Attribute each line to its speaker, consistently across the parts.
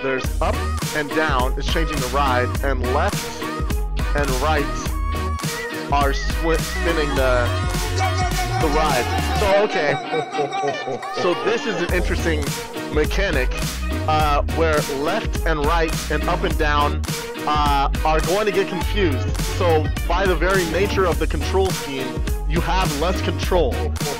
Speaker 1: there's up and down, it's changing the ride, and left and right are spinning the ride. So, okay. So this is an interesting mechanic where left and right and up and down are going to get confused. So by the very nature of the control scheme, you have less control.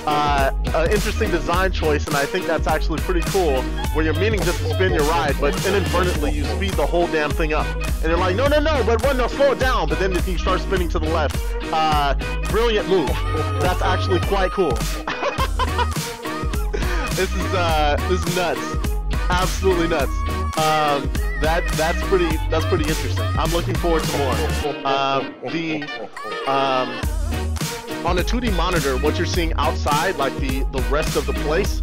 Speaker 1: An interesting design choice, and I think that's actually pretty cool, where you're meaning just to spin your ride, but inadvertently you speed the whole damn thing up. And you're like, no, but no, slow it down. But then you start spinning to the left. Brilliant move. That's actually quite cool. This is nuts. Absolutely nuts. That's pretty interesting. I'm looking forward to more. On a 2D monitor, what you're seeing outside, like the rest of the place,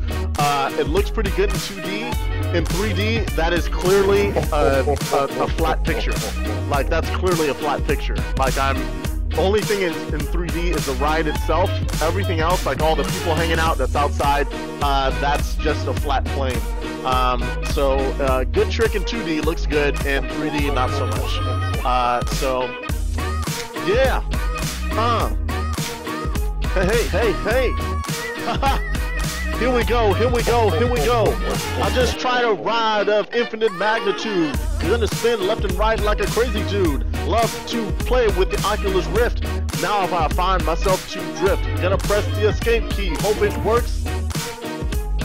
Speaker 1: it looks pretty good in 2D. In 3D, that is clearly a flat picture. Like, that's clearly a flat picture. Like, only thing in 3D is the ride itself. Everything else, like all the people hanging out that's outside, that's just a flat plane. So good trick in 2D, looks good. In 3D, not so much. So, yeah. Hey. Here we go. I just tried a ride of infinite magnitude. Gonna spin left and right like a crazy dude. Love to play with the Oculus Rift. Now if I find myself to drift, gonna press the escape key. Hope it works.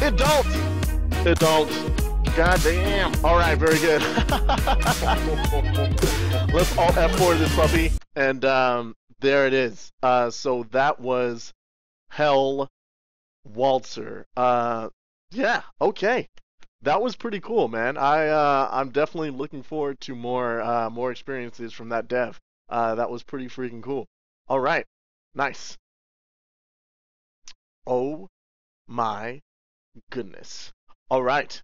Speaker 1: It don't. God damn. Alright, very good. Let's Alt F4 this puppy. And there it is. So that was Hell Waltzer. Yeah, okay. That was pretty cool, man. I'm definitely looking forward to more experiences from that dev. That was pretty freaking cool. All right, nice. Oh my goodness. All right.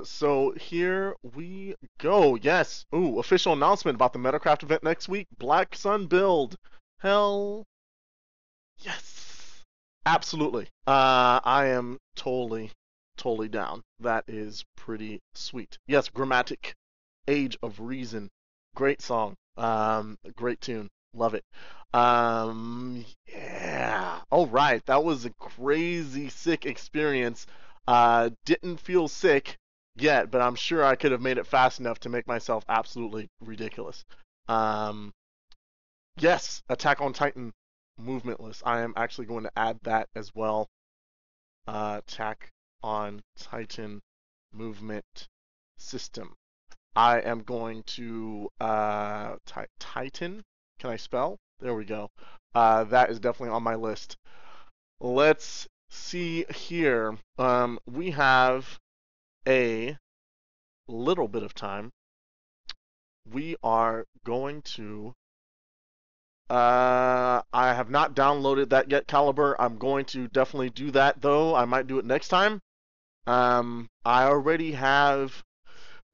Speaker 1: So here we go. Yes. Ooh, official announcement about the Metacraft event next week. Black Sun build. Hell yes. Absolutely. I am totally down. That is pretty sweet. Yes, Grammatic, Age of Reason. Great song. Great tune. Love it. Yeah. All right. That was a crazy sick experience. Didn't feel sick yet, but I'm sure I could have made it fast enough to make myself absolutely ridiculous. Yes, Attack on Titan movementless. I am actually going to add that as well. Attack on Titan movement system. I am going to Titan. Can I spell? There we go. That is definitely on my list. Let's see here. We have a little bit of time. We are going to I have not downloaded that yet, Caliber. I'm going to definitely do that, though. I might do it next time. I already have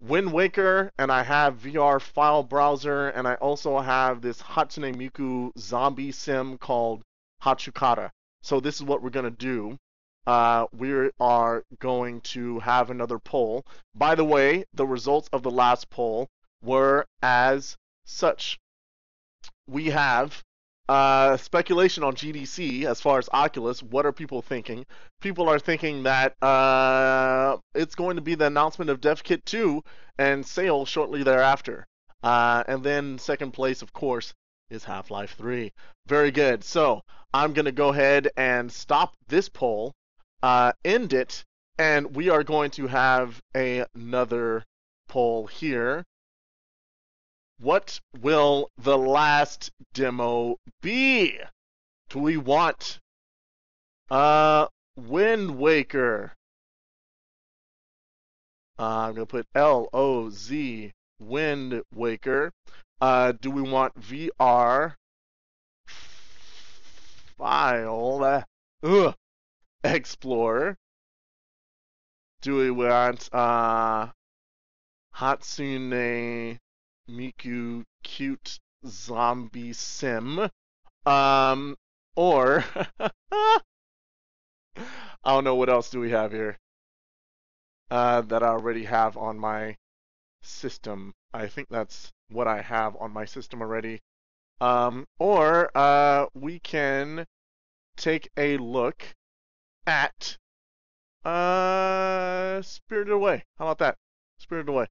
Speaker 1: WindWaker, and I have VR file browser, and I also have this Hatsune Miku zombie sim called Hachukara. So this is what we're going to do. We are going to have another poll. By the way, the results of the last poll were as such. We have speculation on GDC as far as Oculus. What are people thinking? People are thinking that it's going to be the announcement of DevKit 2 and sale shortly thereafter. And then second place, of course, is Half-Life 3. Very good. So I'm going to go ahead and stop this poll, end it, and we are going to have another poll here. What will the last demo be? Do we want WindWaker? I'm going to put LOZ WindWaker. Do we want VR file Explorer? Do we want Hatsune Miku cute zombie sim? Or I don't know, what else do we have here that I already have on my system. I think that's what I have on my system already. Or we can take a look at Spirited Away. How about that? Spirited Away.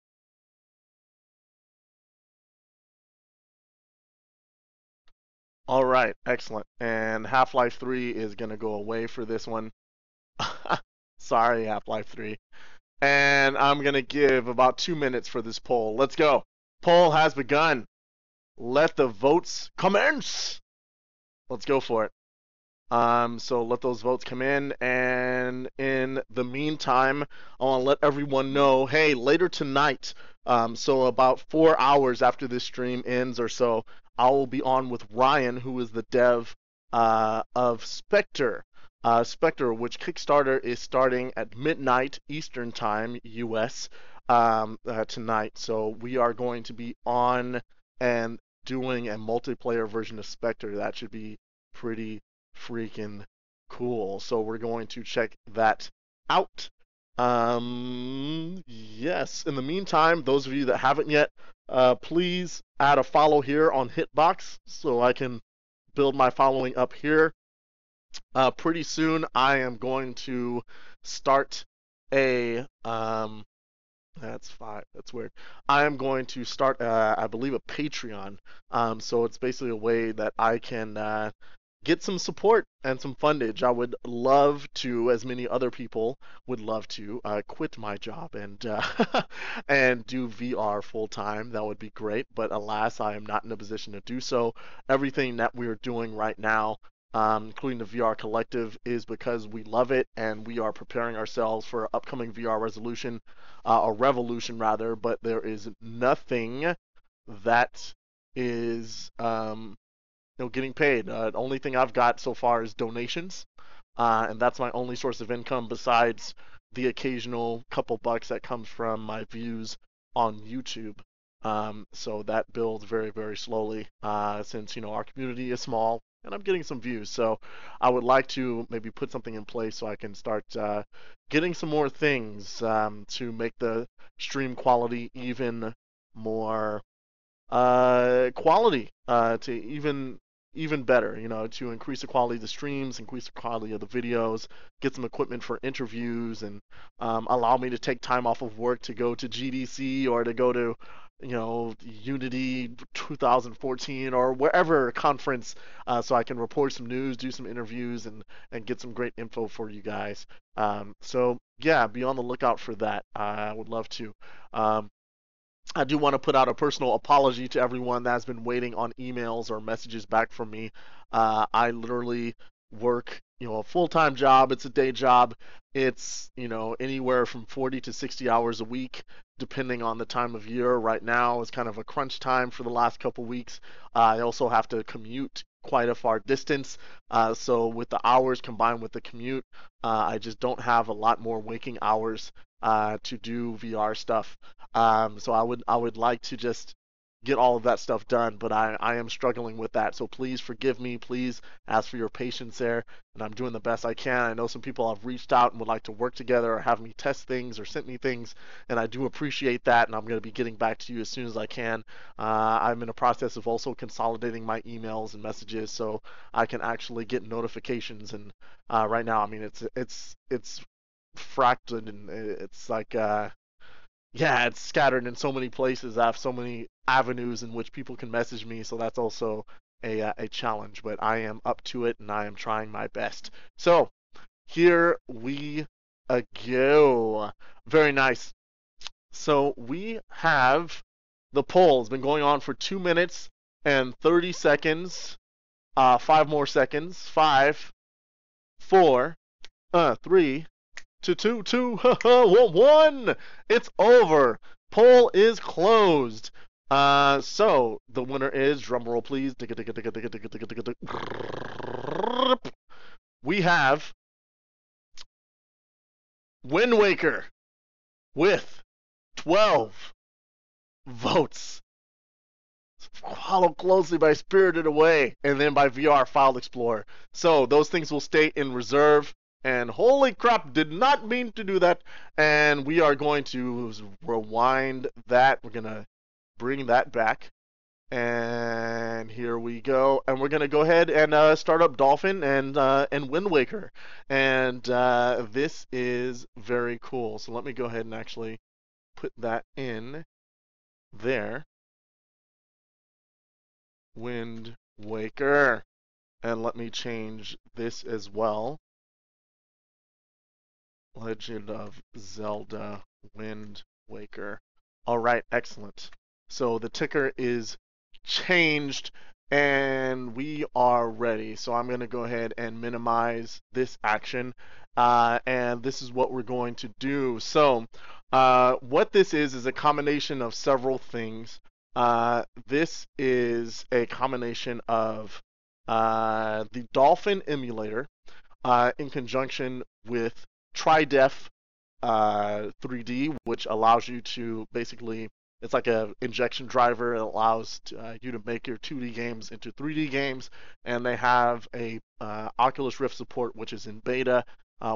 Speaker 1: All right, excellent. And Half-Life 3 is going to go away for this one. Sorry, Half-Life 3. And I'm going to give about 2 minutes for this poll. Let's go. Poll has begun. Let the votes commence. Let's go for it. So let those votes come in, and in the meantime, I want to let everyone know, hey, later tonight, so about 4 hours after this stream ends or so, I will be on with Ryan, who is the dev of Spectre. Spectre, which Kickstarter is starting at midnight Eastern Time, US, tonight. So we are going to be on and doing a multiplayer version of Spectre. That should be pretty freaking cool. So we're going to check that out. Yes. In the meantime, those of you that haven't yet, please add a follow here on Hitbox so I can build my following up here. Pretty soon I am going to start a that's fine. That's weird. I am going to start, I believe, a Patreon. So it's basically a way that I can get some support and some fundage. I would love to, as many other people would love to, quit my job and and do VR full time. That would be great. But alas, I am not in a position to do so. Everything that we're doing right now, including the VR Collective, is because we love it and we are preparing ourselves for upcoming VR resolution, or revolution rather. But there is nothing that is getting paid. The only thing I've got so far is donations, and that's my only source of income besides the occasional couple bucks that comes from my views on YouTube. So that builds very, very slowly, since our community is small and I'm getting some views. So I would like to maybe put something in place so I can start getting some more things to make the stream quality even more quality, to even better, to increase the quality of the streams, increase the quality of the videos, get some equipment for interviews, and allow me to take time off of work to go to GDC or to go to, Unity 2014 or wherever conference, so I can report some news, do some interviews, and get some great info for you guys. So yeah, be on the lookout for that. I would love to. I do want to put out a personal apology to everyone that has been waiting on emails or messages back from me. I literally work, a full-time job. It's a day job. It's, anywhere from 40 to 60 hours a week, depending on the time of year. Right now is kind of a crunch time for the last couple weeks. I also have to commute quite a far distance. So with the hours combined with the commute, I just don't have a lot more waking hours to do VR stuff. So I would like to just get all of that stuff done, but I am struggling with that. So please forgive me. Please ask for your patience there, and I'm doing the best I can. I know some people have reached out and would like to work together or have me test things or sent me things, and I do appreciate that, and I'm going to be getting back to you as soon as I can. I'm in a process of also consolidating my emails and messages so I can actually get notifications. And right now, I mean, it's fractured, and it's like yeah, it's scattered in so many places. I have so many avenues in which people can message me, so that's also a challenge. But I am up to it, and I am trying my best. So here we go. Very nice. So we have the poll. It's been going on for 2 minutes and 30 seconds. 5 more seconds. 5, 4, 3, 2, 1. It's over. Poll is closed. So the winner is, drumroll please. We have WindWaker with 12 votes. Followed closely by Spirited Away and then by VR File Explorer. So those things will stay in reserve, And holy crap, did not mean to do that. And we are going to rewind that. We're going to bring that back. And here we go. And we're going to go ahead and start up Dolphin and WindWaker. And this is very cool. So let me go ahead and actually put that in there. WindWaker. And let me change this as well. Legend of Zelda WindWaker. All right, excellent. So the ticker is changed and we are ready. So I'm going to go ahead and minimize this action. And this is what we're going to do. So what this is a combination of several things. This is a combination of the Dolphin emulator in conjunction with Tri-Def 3D, which allows you to basically, it's like a injection driver. It allows you to make your 2D games into 3D games, and they have a Oculus Rift support, which is in beta,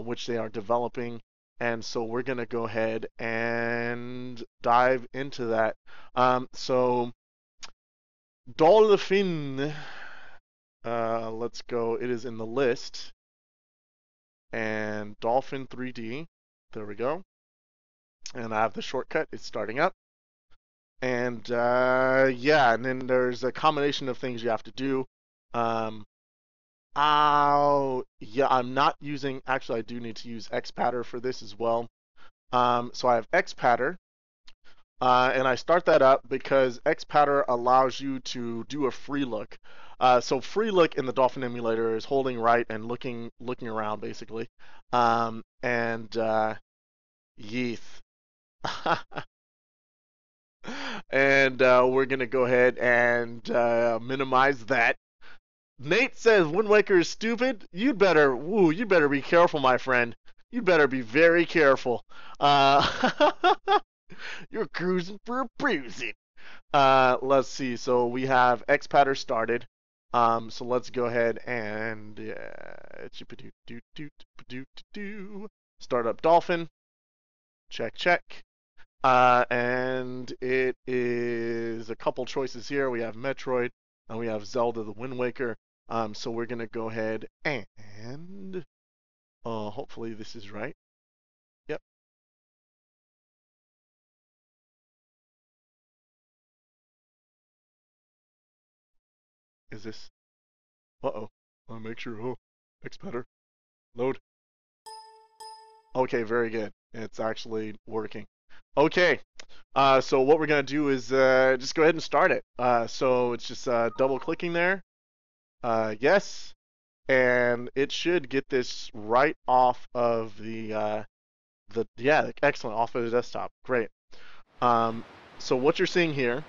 Speaker 1: which they are developing. And so we're going to go ahead and dive into that. So Dolphin, let's go. It is in the list. And Dolphin 3D, there we go. And I have the shortcut, it's starting up. And yeah, and then there's a combination of things you have to do. Yeah, I'm not using, actually I do need to use XPatter for this as well. So I have XPatter, and I start that up because XPatter allows you to do a free look. So free look in the Dolphin emulator is holding right and looking around basically. Yeeth. And we're gonna go ahead and minimize that. Nate says WindWaker is stupid. You better be careful, my friend. You better be very careful. You're cruising for a bruising. Let's see. So we have XPatter started. So let's go ahead and start up Dolphin. Check. And it is a couple choices here. We have Metroid and we have Zelda the WindWaker. So we're gonna go ahead and hopefully this is right. Yep. Is this? Uh-oh. I'll make sure. Oh, XPatter. Load. Okay, very good. It's actually working. Okay. So what we're gonna do is just go ahead and start it. So it's just double clicking there. Yes. And it should get this right off of yeah, excellent, off of the desktop. Great. So what you're seeing here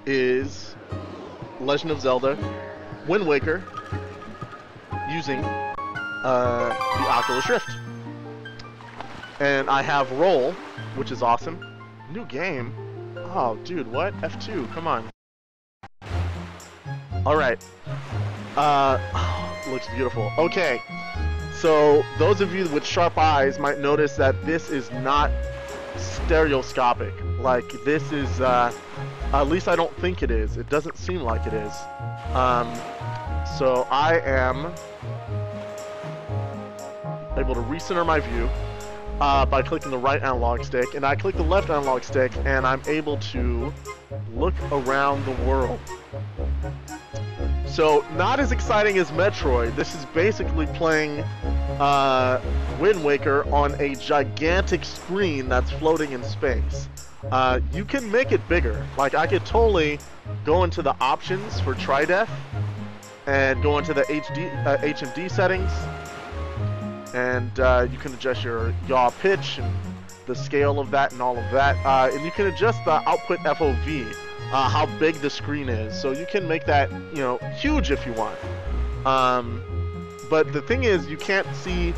Speaker 1: is Legend of Zelda WindWaker using the Oculus Rift. And I have roll, which is awesome. New game? Oh, dude, what? F2, come on. Alright. Looks beautiful. Okay. So, those of you with sharp eyes might notice that this is not stereoscopic. Like, this is, at least I don't think it is. It doesn't seem like it is. So, I am able to recenter my view by clicking the right analog stick, and I click the left analog stick, and I'm able to look around the world. So, not as exciting as Metroid. This is basically playing WindWaker on a gigantic screen that's floating in space. You can make it bigger. Like, I could totally go into the options for Tri-Def and go into the HMD settings, and you can adjust your yaw pitch and the scale of that and all of that, and you can adjust the output FOV, how big the screen is, so you can make that, you know, huge if you want. But the thing is, you can't see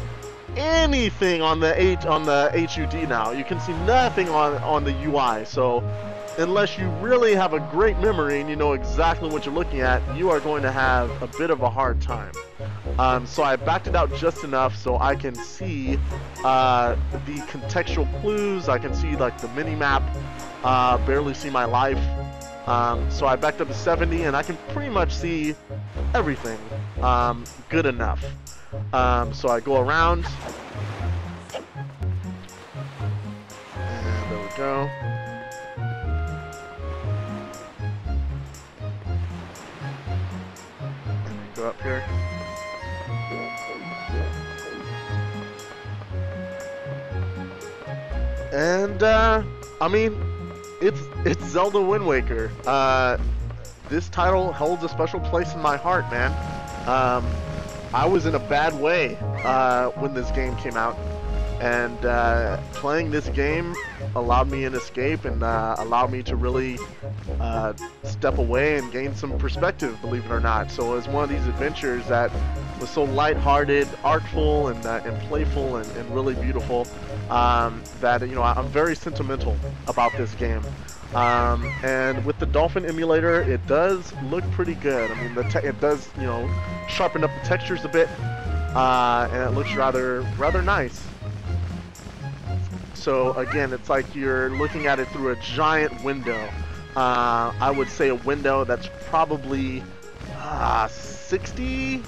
Speaker 1: anything on the HUD now. You can see nothing on the UI. So unless you really have a great memory and you know exactly what you're looking at, you are going to have a bit of a hard time. So I backed it out just enough so I can see the contextual clues. I can see like the mini map, barely see my life. So I backed up to 70 and I can pretty much see everything good enough. So I go around. And there we go. And go up here. And I mean, it's Zelda Wind Waker. This title holds a special place in my heart, man. I was in a bad way when this game came out, and playing this game allowed me an escape and allowed me to really step away and gain some perspective, believe it or not. So it was one of these adventures that was so lighthearted, artful, and playful, and really beautiful, that, you know, I'm very sentimental about this game. And with the Dolphin emulator, it does look pretty good. I mean, it does, you know, sharpen up the textures a bit, and it looks rather nice. So again, it's like you're looking at it through a giant window. I would say a window that's probably 60,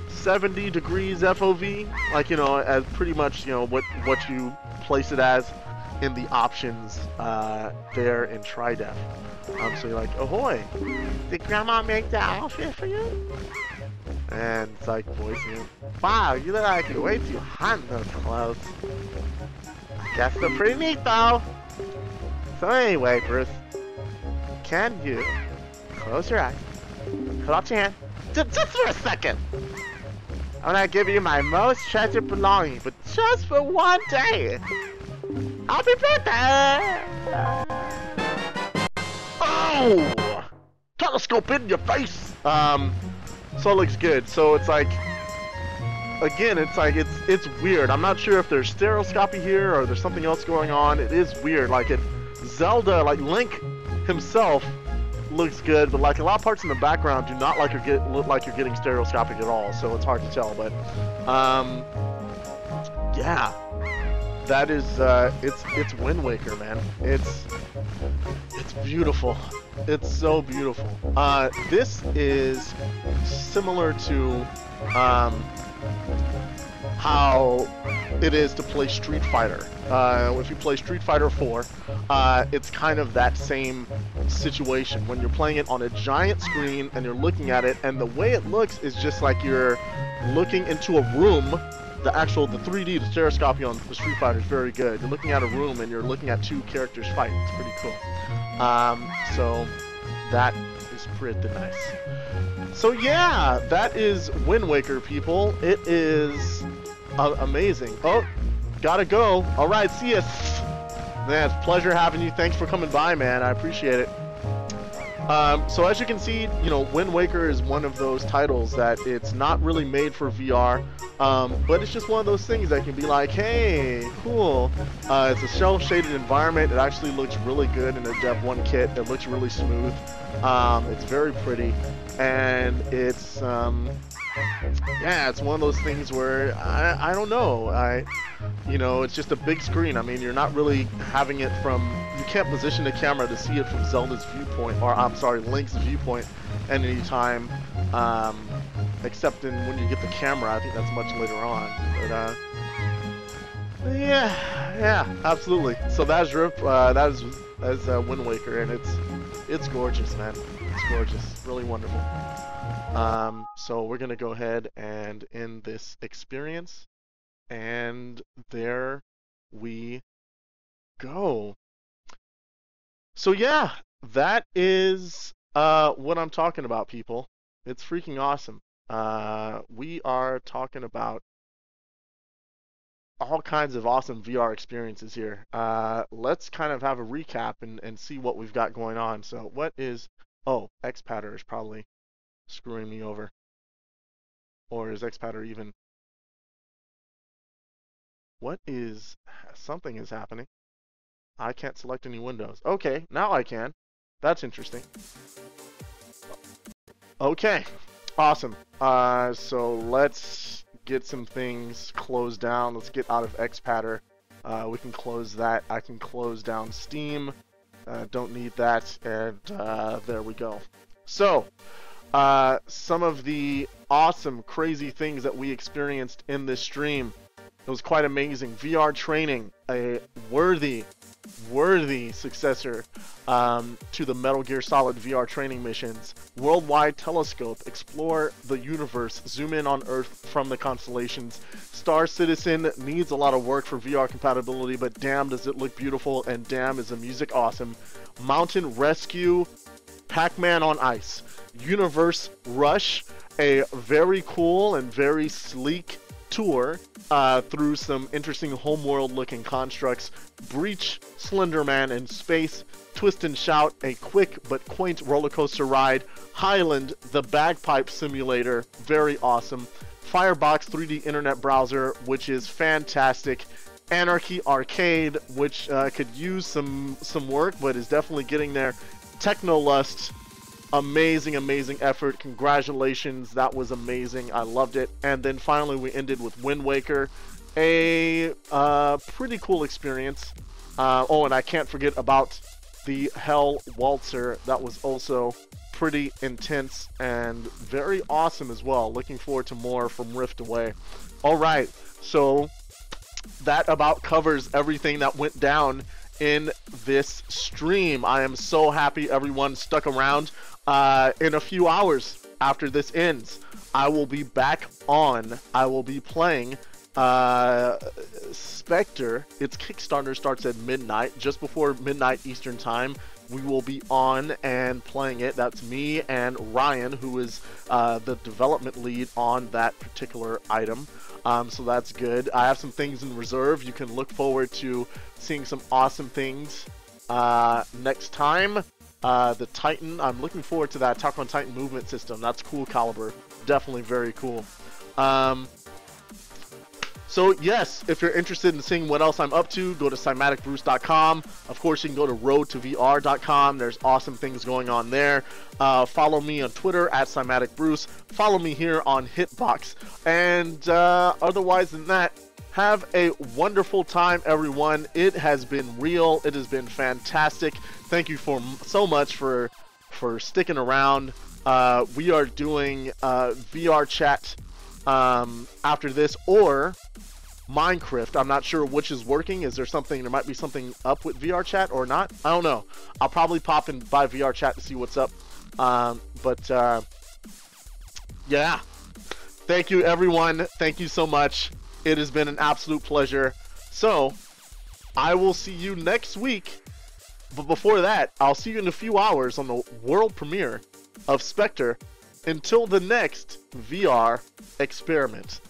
Speaker 1: 70 degrees FOV, like, you know, as pretty much, you know, what you place it as in the options there in Tri-Def. So you're like, ahoy, did Grandma make the outfit for you? And it's like voicing you, wow, you look like you're way too hot in those clothes. I guess they're pretty neat though. So anyway, Bruce, can you close your eyes, hold out your hand, just for a second. I'm gonna give you my most treasured belonging, but just for one day. Happy birthday! Oh! Telescope in your face! So it looks good. So it's like, again, it's like, it's weird. I'm not sure if there's stereoscopy here or there's something else going on. It is weird. Like, Zelda, like Link himself looks good, but like a lot of parts in the background do not look like you're getting stereoscopic at all. So it's hard to tell, but yeah. That is, it's Wind Waker, man. It's beautiful. It's so beautiful. This is similar to how it is to play Street Fighter. If you play Street Fighter 4, it's kind of that same situation when you're playing it on a giant screen and you're looking at it, and the way it looks is just like you're looking into a room. The 3D, the stereoscopy on the Street Fighter is very good. You're looking at a room and you're looking at two characters fight. It's pretty cool. So that is pretty nice. So yeah, that is Wind Waker, people. It is amazing. Oh, gotta go. All right, see ya. Man, it's a pleasure having you. Thanks for coming by, man. I appreciate it. So as you can see, you know, Wind Waker is one of those titles that it's not really made for VR, but it's just one of those things that can be like, hey, cool. It's a cel-shaded environment. It actually looks really good in a Dev 1 kit. It looks really smooth. It's very pretty, and it's yeah, it's one of those things where I don't know. You know, it's just a big screen. I mean, you're not really having it from, you can't position the camera to see it from Zelda's viewpoint, or I'm sorry, Link's viewpoint at any time, except when you get the camera. I think that's much later on. But yeah, absolutely. So that's Wind Waker, and it's gorgeous, man. It's gorgeous, really wonderful. So we're gonna go ahead and end this experience. And there we go. So yeah, that is what I'm talking about, people. It's freaking awesome. We are talking about all kinds of awesome VR experiences here. Let's kind of have a recap and see what we've got going on. So what is... Oh, X-Patter is probably screwing me over. Or is X-Patter even... What is... Something is happening. I can't select any windows. Okay, now I can. That's interesting. Okay. Awesome. So let's get some things closed down. Let's get out of Xpatter. We can close that. I can close down Steam. Don't need that. And there we go. So, some of the awesome, crazy things that we experienced in this stream. It was quite amazing. VR training, a worthy successor to the Metal Gear Solid VR training missions. Worldwide telescope, explore the universe, zoom in on Earth from the constellations. Star Citizen needs a lot of work for VR compatibility, but damn does it look beautiful, and damn is the music awesome. Mountain Rescue, Pac-Man on Ice. Universe Rush, a very cool and very sleek tour through some interesting homeworld looking constructs. Breach, Slenderman in space. Twist and Shout, a quick but quaint roller coaster ride. Highland, the bagpipe simulator, very awesome. Firebox 3D internet browser, which is fantastic. Anarchy Arcade, which could use some work, but is definitely getting there. Technolust, amazing effort. Congratulations, that was amazing. I loved it. And then finally we ended with WindWaker, a pretty cool experience. Oh, and I can't forget about the Hell Waltzer. That was also pretty intense and very awesome as well. Looking forward to more from Rift Away. All right, so that about covers everything that went down in this stream. I am so happy everyone stuck around. In a few hours after this ends, I will be back on. I will be playing Spectre. Its Kickstarter starts at midnight, just before midnight Eastern time. We will be on and playing it. That's me and Ryan, who is the development lead on that particular item. So that's good. I have some things in reserve. You can look forward to seeing some awesome things next time. The Titan, I'm looking forward to that Attack on Titan movement system. That's cool caliber. Definitely very cool. So yes, if you're interested in seeing what else I'm up to, go to cymaticbruce.com. Of course, you can go to roadtovr.com. There's awesome things going on there. Follow me on Twitter at cymaticbruce. Follow me here on Hitbox. And otherwise than that, have a wonderful time, everyone. It has been real. It has been fantastic. Thank you so much for sticking around. We are doing VR chat after this, or Minecraft. I'm not sure which is working. Is there something? There might be something up with VR chat or not. I don't know. I'll probably pop in by VR chat to see what's up. Yeah. Thank you, everyone. Thank you so much. It has been an absolute pleasure. So, I will see you next week. But before that, I'll see you in a few hours on the world premiere of Spectre. Until the next VR experiment.